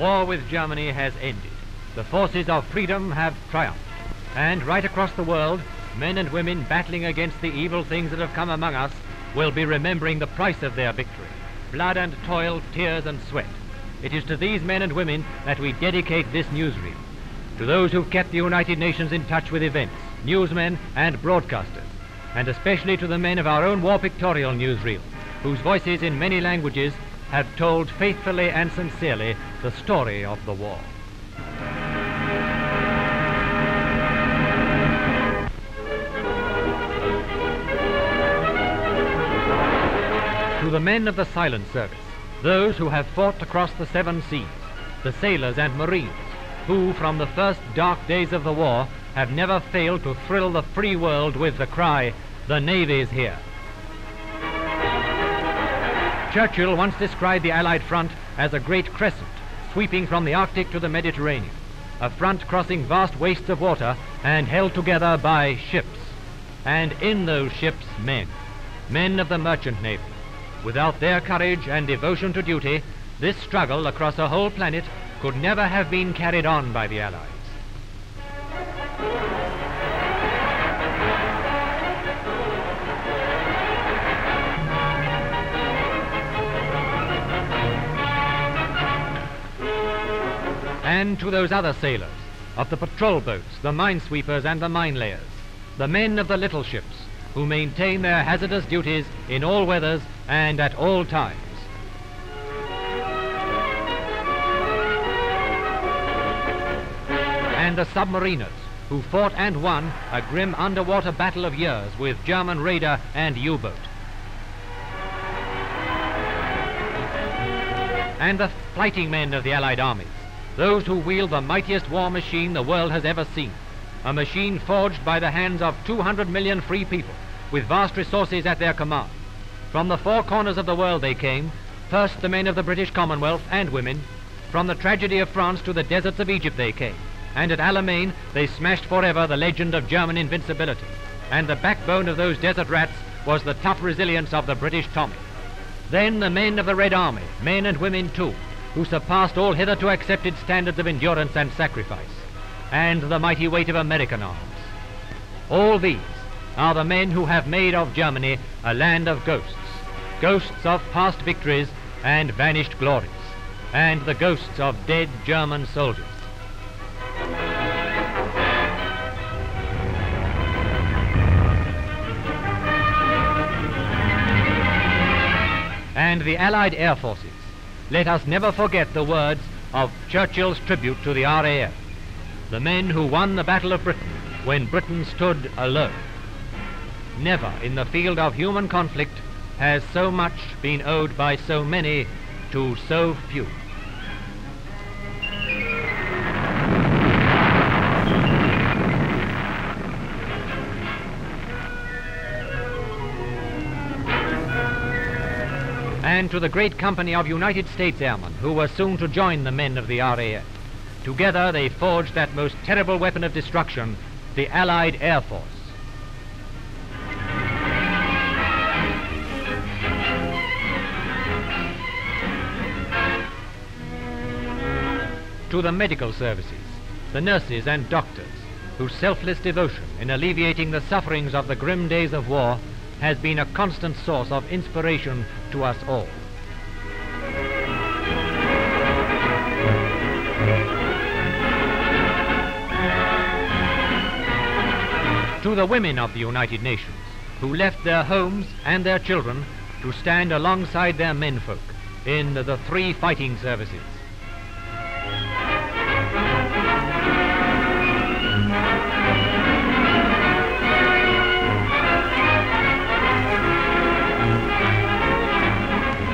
war with Germany has ended. The forces of freedom have triumphed. And right across the world, men and women battling against the evil things that have come among us will be remembering the price of their victory. Blood and toil, tears and sweat. It is to these men and women that we dedicate this newsreel. To those who've kept the United Nations in touch with events, newsmen and broadcasters, and especially to the men of our own war pictorial newsreel, whose voices in many languages have told faithfully and sincerely the story of the war. To the men of the Silent Service, those who have fought across the 7 seas, the sailors and marines, who from the first dark days of the war have never failed to thrill the free world with the cry, "The Navy's here." Churchill once described the Allied front as a great crescent sweeping from the Arctic to the Mediterranean, a front crossing vast wastes of water and held together by ships. And in those ships, men of the merchant navy. Without their courage and devotion to duty, this struggle across a whole planet could never have been carried on by the Allies. And to those other sailors of the patrol boats, the minesweepers and the mine layers, the men of the little ships who maintain their hazardous duties in all weathers and at all times. And the submariners who fought and won a grim underwater battle of years with German raider and U-boat. And the fighting men of the Allied armies, those who wield the mightiest war machine the world has ever seen, a machine forged by the hands of 200 million free people with vast resources at their command. From the 4 corners of the world they came, first the men of the British Commonwealth and women. From the tragedy of France to the deserts of Egypt they came, and at Alamein they smashed forever the legend of German invincibility. And the backbone of those desert rats was the tough resilience of the British Tommy. Then the men of the Red Army, men and women too, who surpassed all hitherto accepted standards of endurance and sacrifice, and the mighty weight of American arms. All these are the men who have made of Germany a land of ghosts, ghosts of past victories and vanished glories, and the ghosts of dead German soldiers. And the Allied air forces, let us never forget the words of Churchill's tribute to the RAF, the men who won the Battle of Britain when Britain stood alone. Never in the field of human conflict has so much been owed by so many to so few. And to the great company of United States Airmen who were soon to join the men of the RAF. Together they forged that most terrible weapon of destruction, the Allied Air Force. To the medical services, the nurses and doctors, whose selfless devotion in alleviating the sufferings of the grim days of war has been a constant source of inspiration to us all. To the women of the United Nations, who left their homes and their children to stand alongside their menfolk in the 3 fighting services.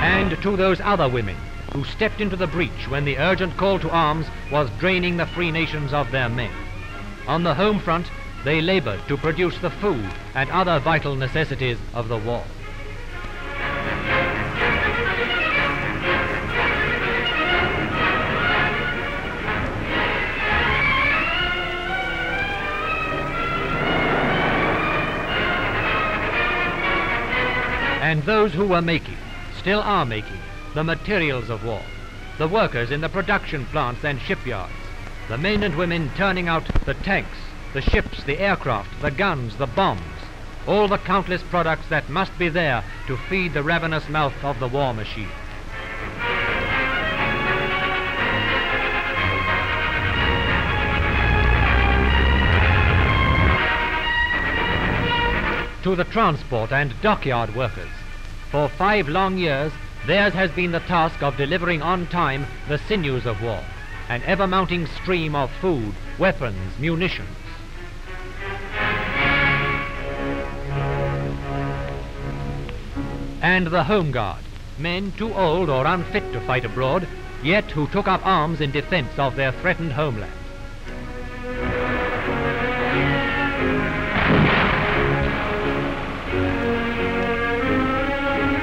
And to those other women who stepped into the breach when the urgent call to arms was draining the free nations of their men. On the home front, they labored to produce the food and other vital necessities of the war. And those who were making, still are making, the materials of war, the workers in the production plants and shipyards, the men and women turning out the tanks, the ships, the aircraft, the guns, the bombs, all the countless products that must be there to feed the ravenous mouth of the war machine. To the transport and dockyard workers, for 5 long years theirs has been the task of delivering on time the sinews of war, an ever-mounting stream of food, weapons, munitions. And the Home Guard, men too old or unfit to fight abroad, yet who took up arms in defense of their threatened homeland.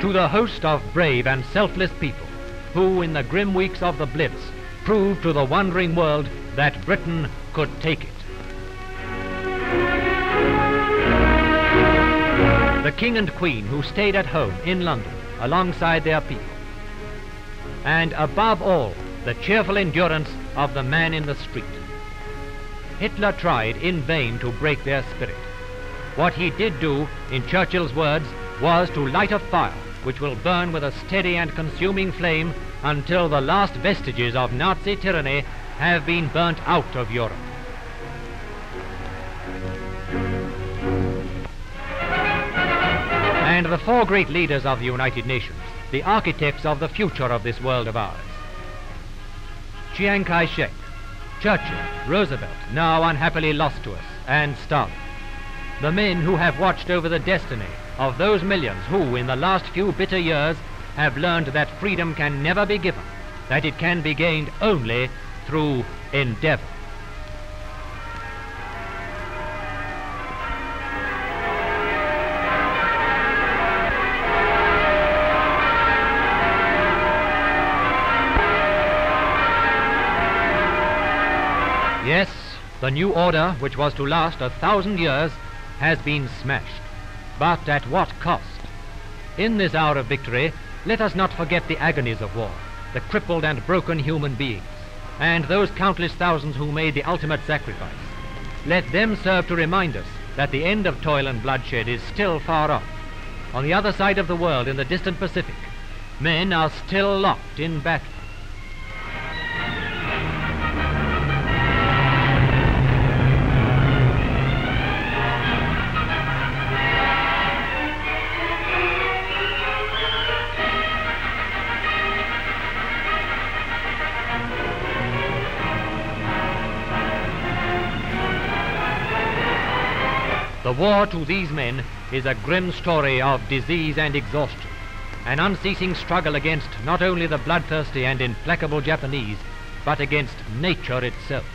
To the host of brave and selfless people who, in the grim weeks of the Blitz, proved to the wondering world that Britain could take it. The King and Queen who stayed at home in London alongside their people. And above all, the cheerful endurance of the man in the street. Hitler tried in vain to break their spirit. What he did do, in Churchill's words, was to light a fire which will burn with a steady and consuming flame until the last vestiges of Nazi tyranny have been burnt out of Europe. And the 4 great leaders of the United Nations, the architects of the future of this world of ours. Chiang Kai-shek, Churchill, Roosevelt, now unhappily lost to us, and Stalin. The men who have watched over the destiny of those millions who, in the last few bitter years, have learned that freedom can never be given, that it can be gained only through endeavor. Yes, the new order, which was to last 1,000 years, has been smashed. But at what cost? In this hour of victory, let us not forget the agonies of war, the crippled and broken human beings, and those countless thousands who made the ultimate sacrifice. Let them serve to remind us that the end of toil and bloodshed is still far off. On the other side of the world, in the distant Pacific, men are still locked in battle. The war to these men is a grim story of disease and exhaustion, an unceasing struggle against not only the bloodthirsty and implacable Japanese, but against nature itself.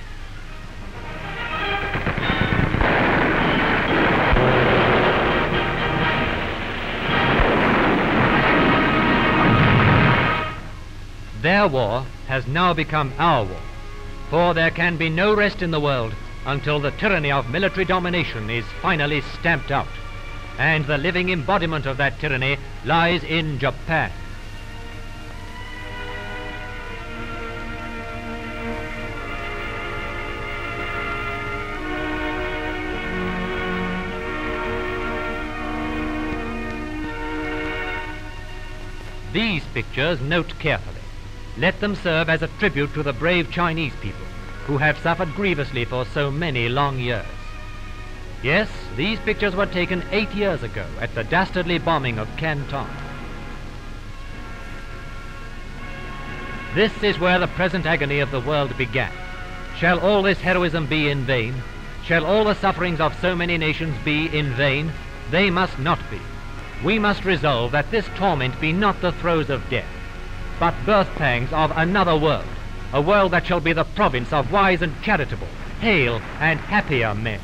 Their war has now become our war, for there can be no rest in the world until the tyranny of military domination is finally stamped out, and the living embodiment of that tyranny lies in Japan. These pictures note carefully. Let them serve as a tribute to the brave Chinese people who have suffered grievously for so many long years. Yes, these pictures were taken 8 years ago at the dastardly bombing of Canton. This is where the present agony of the world began. Shall all this heroism be in vain? Shall all the sufferings of so many nations be in vain? They must not be. We must resolve that this torment be not the throes of death, but birth pangs of another world, a world that shall be the province of wise and charitable, hale and happier men.